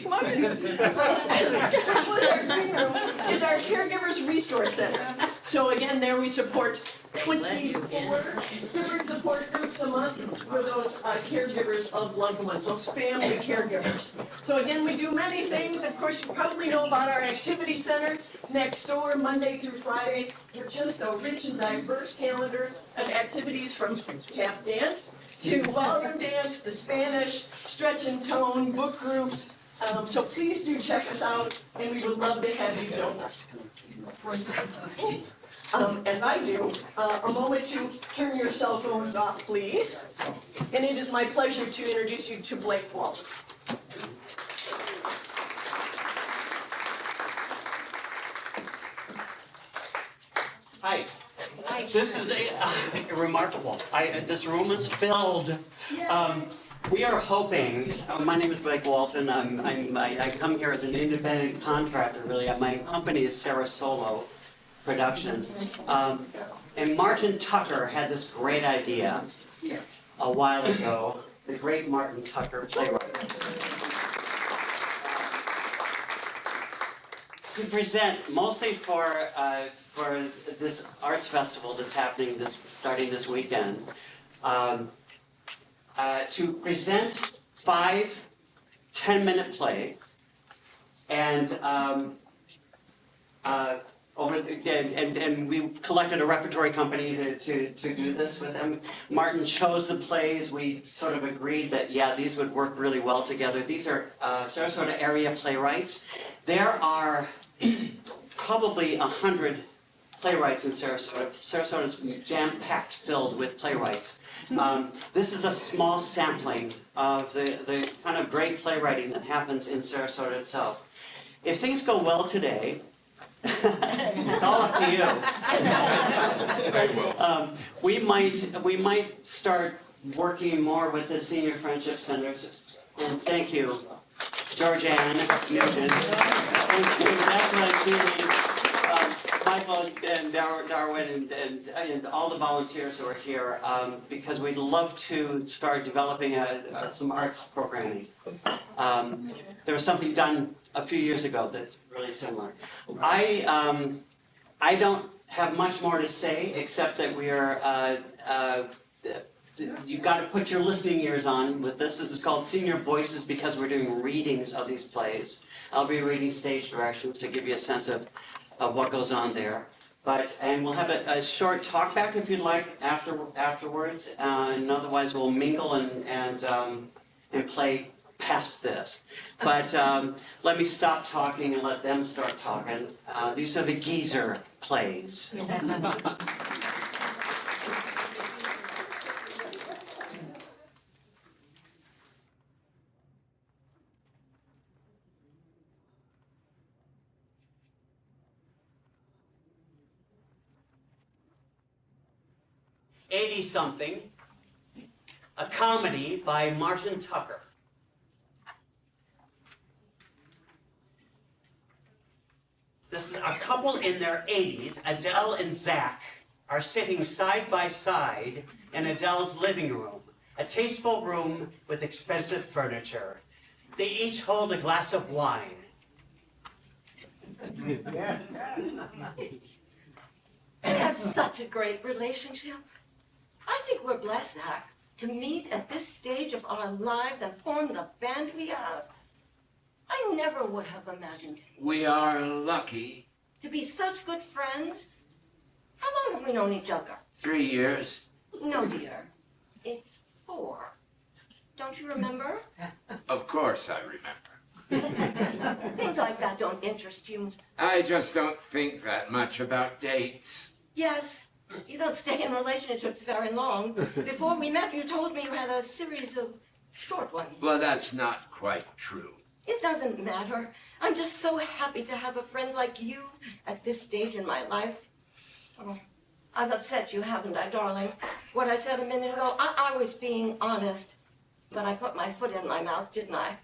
Come on in. Our green room is our Caregivers Resource Center. So again, there we support 24 different support groups a month for those caregivers of loved ones, those family caregivers. So again, we do many things. Of course, you probably know about our activity center next door, Monday through Friday, with just a rich and diverse calendar of activities from tap dance to ballroom dance to Spanish, stretch and tone, book groups. So please do check us out, and we would love to have you join us. As I do, a moment to turn your cell phones off, please. And it is my pleasure to introduce you to Blake Walsh. Hi. This is remarkable. This room is filled. We are hoping. My name is Blake Walton. I come here as an independent contractor. Really, my company is Solo Productions. And Martin Tucker had this great idea a while ago. The great Martin Tucker, playwright. To present mostly for this arts festival that's happening starting this weekend, to present 5 10-minute plays, and we collected a repertory company to do this with them. Martin chose the plays. We sort of agreed that, yeah, these would work really well together. These are Sarasota area playwrights. There are probably 100 playwrights in Sarasota. Sarasota is jam-packed, filled with playwrights. This is a small sampling of the kind of great playwriting that happens in Sarasota itself. If things go well today, it's all up to you. We might start working more with the senior friendship centers. And thank you, Georgianne, Nugent. Thank you, Michael and Darwin and all the volunteers who are here, because we'd love to start developing some arts programming. There was something done a few years ago that's really similar. I don't have much more to say except that we are. You've got to put your listening ears on with this. This is called Senior Voices because we're doing readings of these plays. I'll be reading stage directions to give you a sense of what goes on there. And we'll have a short talk back if you'd like afterwards. And otherwise we'll mingle and play past this. But let me stop talking and let them start talking. These are the GEEZER plays. 80-something, a comedy by Martin Tucker. This is a couple in their 80s, Adele and Zach, are sitting side by side in Adele's living room, a tasteful room with expensive furniture. They each hold a glass of wine. We have such a great relationship. I think we're blessed, Zach, to meet at this stage of our lives and form the band we have. I never would have imagined. We are lucky. To be such good friends. How long have we known each other? 3 years. No, dear. It's 4. Don't you remember? Of course I remember. Things like that don't interest you. I just don't think that much about dates. Yes, you don't stay in relationships very long. Before we met, you told me you had a series of short ones. Well, that's not quite true. It doesn't matter. I'm just so happy to have a friend like you at this stage in my life. Oh, I've upset you, haven't I, darling? What I said a minute ago, I was being honest, but I put my foot in my mouth, didn't I?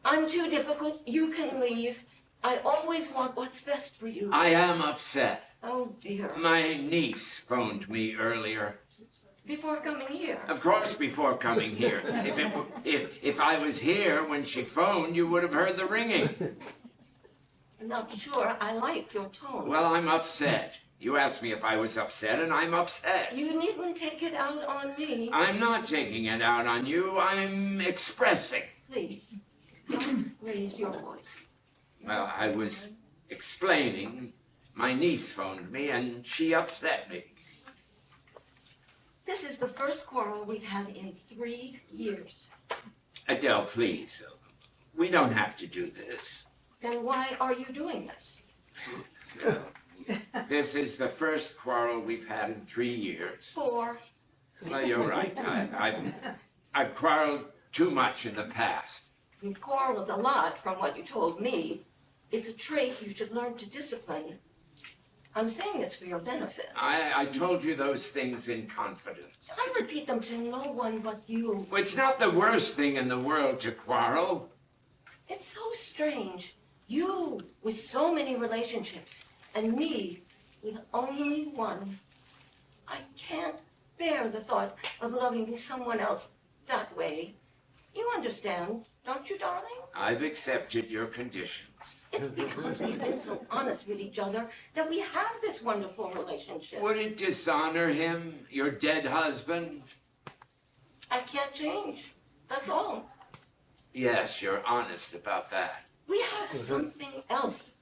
I'm too difficult. You can leave. I always want what's best for you. I am upset. Oh, dear. My niece phoned me earlier. Before coming here? Of course, before coming here. If If I was here when she phoned, you would have heard the ringing. I'm not sure I like your tone. Well, I'm upset. You asked me if I was upset, and I'm upset. You needn't take it out on me. I'm not taking it out on you. I'm expressing. Please, don't raise your voice. Well, I was explaining. My niece phoned me, and she upset me. This is the first quarrel we've had in 3 years. Adele, please. We don't have to do this. Then why are you doing this? This is the first quarrel we've had in 3 years. 4. Well, you're right. I've quarreled too much in the past. You've quarreled a lot from what you told me. It's a trait you should learn to discipline. I'm saying this for your benefit. I told you those things in confidence. I repeat them to no one but you. It's not the worst thing in the world to quarrel. It's so strange. You with so many relationships, and me with only one. I can't bear the thought of loving someone else that way. You understand, don't you, darling? I've accepted your conditions. It's because we've been so honest with each other that we have this wonderful relationship. Would it dishonor him, your dead husband? I can't change. That's all. Yes, you're honest about that. We have something else.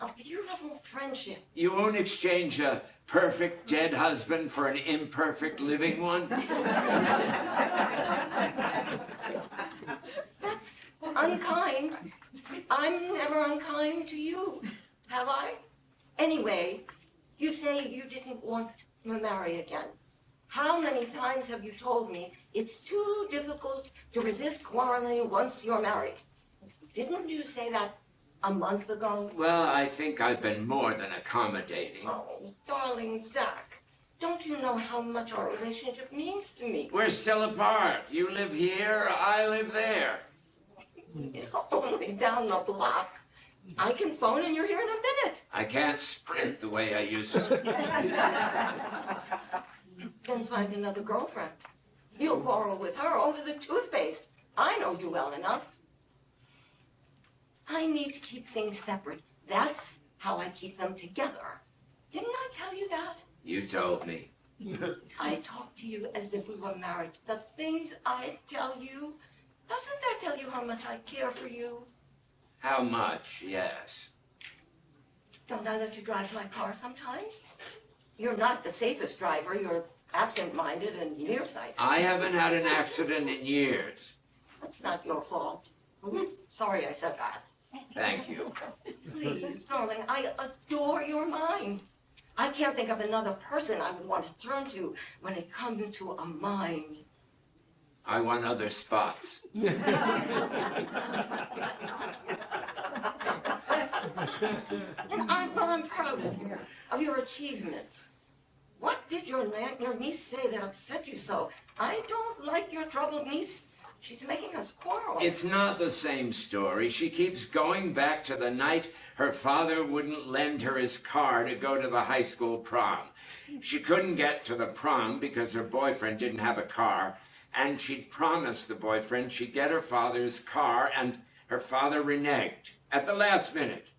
A beautiful friendship. You won't exchange a perfect dead husband for an imperfect living one? That's unkind. I'm never unkind to you, have I? Anyway, you say you didn't want to marry again. How many times have you told me it's too difficult to resist quarreling once you're married? Didn't you say that a month ago? Well, I think I've been more than accommodating. Oh, darling Zach, don't you know how much our relationship means to me? We're still apart. You live here, I live there. It's only down the block. I can phone and you're here in a minute. I can't sprint the way I used to. Then find another girlfriend. You'll quarrel with her over the toothpaste. I know you well enough. I need to keep things separate. That's how I keep them together. Didn't I tell you that? You told me. I talk to you as if we were married. The things I tell you, doesn't that tell you how much I care for you? How much? Yes. Don't I let you drive my car sometimes? You're not the safest driver. You're absent-minded and nearsighted. I haven't had an accident in years. That's not your fault. Sorry I said that. Thank you. Please, darling, I adore your mind. I can't think of another person I would want to turn to when it comes to a mind. I want other spots. And I'm proud of your achievements. What did your niece say that upset you so? I don't like your troubled niece. She's making us quarrel. It's not the same story. She keeps going back to the night her father wouldn't lend her his car to go to the high school prom. She couldn't get to the prom because her boyfriend didn't have a car, and she'd promised the boyfriend she'd get her father's car, and her father reneged at the last minute.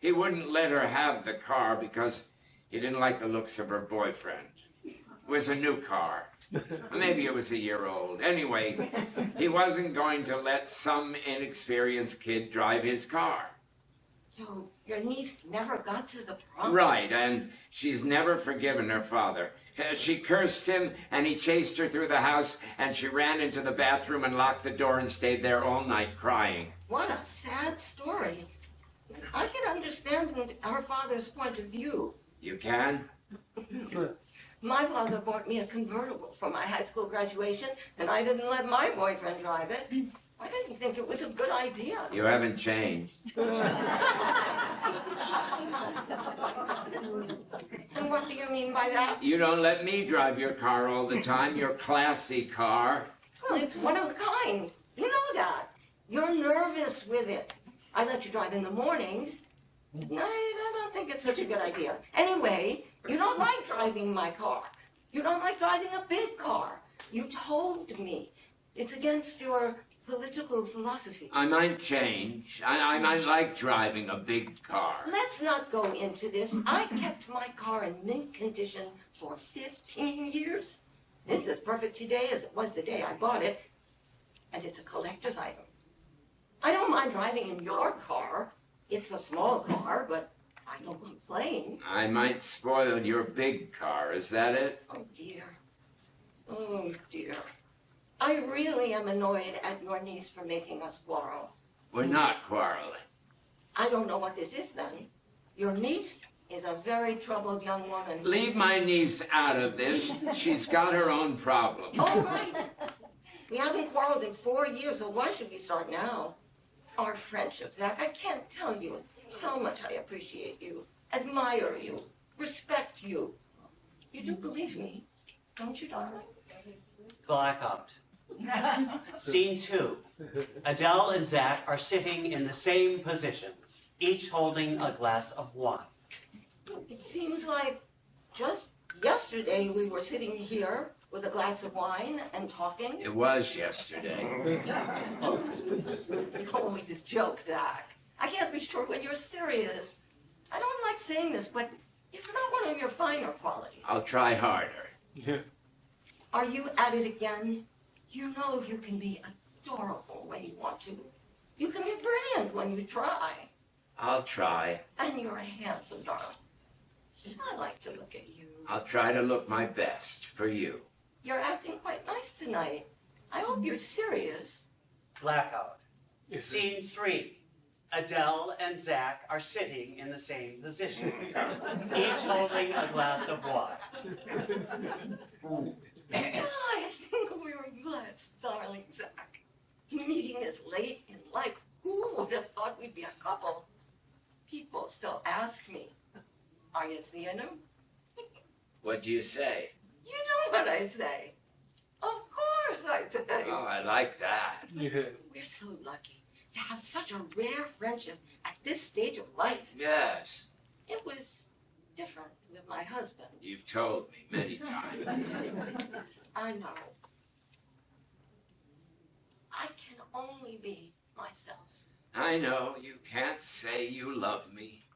He wouldn't let her have the car because he didn't like the looks of her boyfriend. It was a new car. Maybe it was a year old. Anyway, he wasn't going to let some inexperienced kid drive his car. So your niece never got to the prom? Right, and she's never forgiven her father. She cursed him, and he chased her through the house, and she ran into the bathroom and locked the door and stayed there all night crying. What a sad story. I can understand her father's point of view. You can? My father bought me a convertible for my high school graduation, and I didn't let my boyfriend drive it. I didn't think it was a good idea. You haven't changed. And what do you mean by that? You don't let me drive your car all the time, your classy car. Well, it's one of a kind. You know that. You're nervous with it. I let you drive in the mornings. I don't think it's such a good idea. Anyway, you don't like driving my car. You don't like driving a big car. You told me. It's against your political philosophy. I might change. I might like driving a big car. Let's not go into this. I kept my car in mint condition for 15 years. It's as perfect today as it was the day I bought it, and it's a collector's item. I don't mind driving in your car. It's a small car, but I don't complain. I might spoil your big car, is that it? Oh dear. Oh dear. I really am annoyed at your niece for making us quarrel. We're not quarreling. I don't know what this is then. Your niece is a very troubled young woman. Leave my niece out of this. She's got her own problems. All right. We haven't quarreled in 4 years, so why should we start now? Our friendship, Zach, I can't tell you how much I appreciate you, admire you, respect you. You do believe me, don't you, darling? Blackout. Scene 2. Adele and Zach are sitting in the same positions, each holding a glass of wine. It seems like just yesterday we were sitting here with a glass of wine and talking. It was yesterday. You always joke, Zach. I can't be sure when you're serious. I don't like saying this, but it's not one of your finer qualities. I'll try harder. Are you at it again? You know you can be adorable when you want to. You can be brilliant when you try. I'll try. And you're a handsome darling. I like to look at you. I'll try to look my best for you. You're acting quite nice tonight. I hope you're serious. Blackout. Scene 3. Adele and Zach are sitting in the same positions, each holding a glass of wine. I think we were blessed, darling Zach. Meeting this late in life, who would have thought we'd be a couple? People still ask me, are you seeing him? What do you say? You know what I say. Of course I say. Oh, I like that. We're so lucky to have such a rare friendship at this stage of life. Yes, It was different with my husband. you've told me many times. I know. I can only be myself. I know you can't say you love me.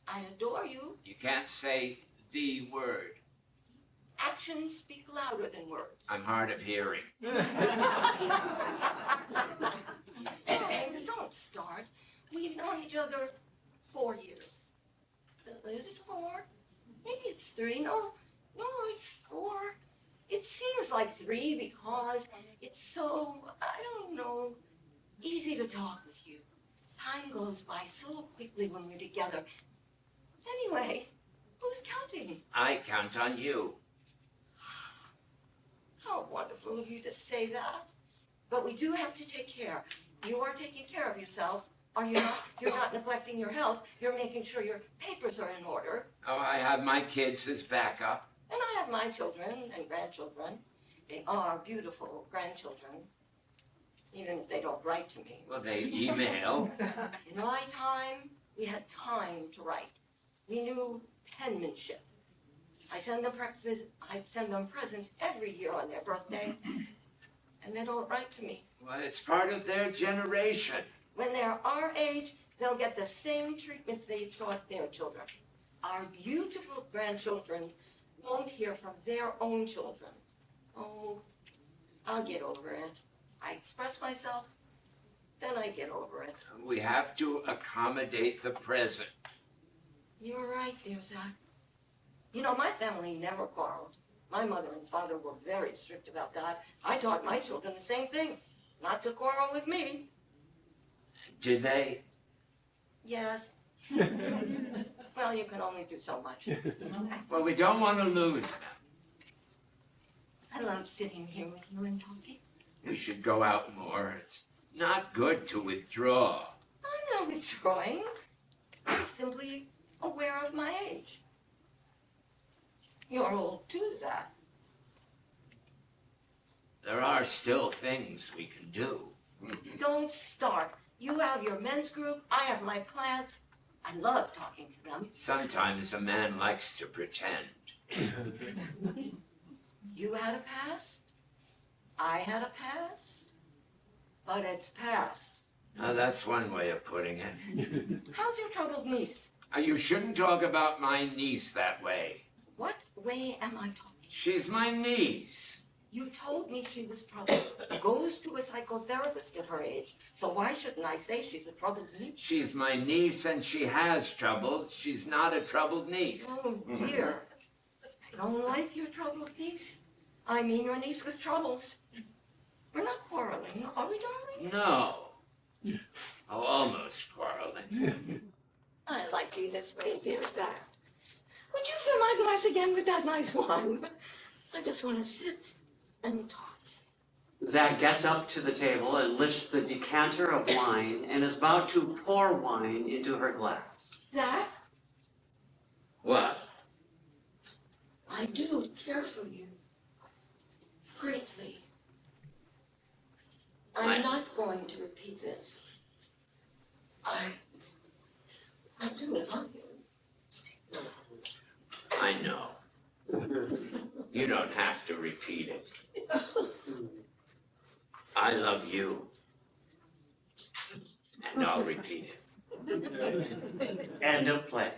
I adore you. You can't say the word. Actions speak louder than words. I'm hard of hearing. Oh, don't start. We've known each other 4 years. Is it 4? Maybe it's 3. No, it's 4. It seems like 3 because it's so, I don't know, easy to talk with you. Time goes by so quickly when we're together. Anyway, who's counting? I count on you. How wonderful of you to say that. But we do have to take care. You are taking care of yourself, are you not? You're not neglecting your health. You're making sure your papers are in order. Oh, I have my kids as backup. And I have my children and grandchildren. They are beautiful grandchildren, even if they don't write to me. Well, they email. In my time, we had time to write. We knew penmanship. I send them presents every year on their birthday, and they don't write to me. Well, it's part of their generation. When they're our age, they'll get the same treatment they taught their children. Our beautiful grandchildren won't hear from their own children. Oh, I'll get over it. I express myself, then I get over it. We have to accommodate the present. You're right, dear Zach. You know, my family never quarreled. My mother and father were very strict about that. I taught my children the same thing, not to quarrel with me. Did they? Yes. Well, you can only do so much. Well, we don't want to lose them. I love sitting here with you and talking. We should go out more. It's not good to withdraw. I'm not withdrawing. I'm simply aware of my age. You're old too, Zach. There are still things we can do. Don't start. You have your men's group, I have my plants. I love talking to them. Sometimes a man likes to pretend. You had a past. I had a past. but it's past. Now, that's one way of putting it. How's your troubled niece? You shouldn't talk about my niece that way. What way am I talking? She's my niece. You told me she was troubled. Goes to a psychotherapist at her age. So why shouldn't I say she's a troubled niece? She's my niece and she has trouble. She's not a troubled niece. Oh, dear. I don't like your troubled niece. I mean your niece with troubles. We're not quarreling, are we, darling? No. Oh, almost quarreling. I like you this way, dear Zach. Would you fill my glass again with that nice wine? I just want to sit and talk. Zach gets up to the table and lifts the decanter of wine and is about to pour wine into her glass. Zach, What? I do care for you. Greatly. I'm not going to repeat this. I do love you. I know. You don't have to repeat it. I love you. And I'll repeat it. End of play.